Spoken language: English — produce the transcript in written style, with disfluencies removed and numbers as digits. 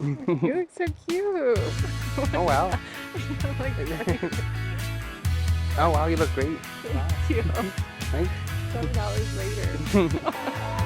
You look so cute. Oh wow. Like, Oh wow, you look great. thank you. Thanks. $7 later.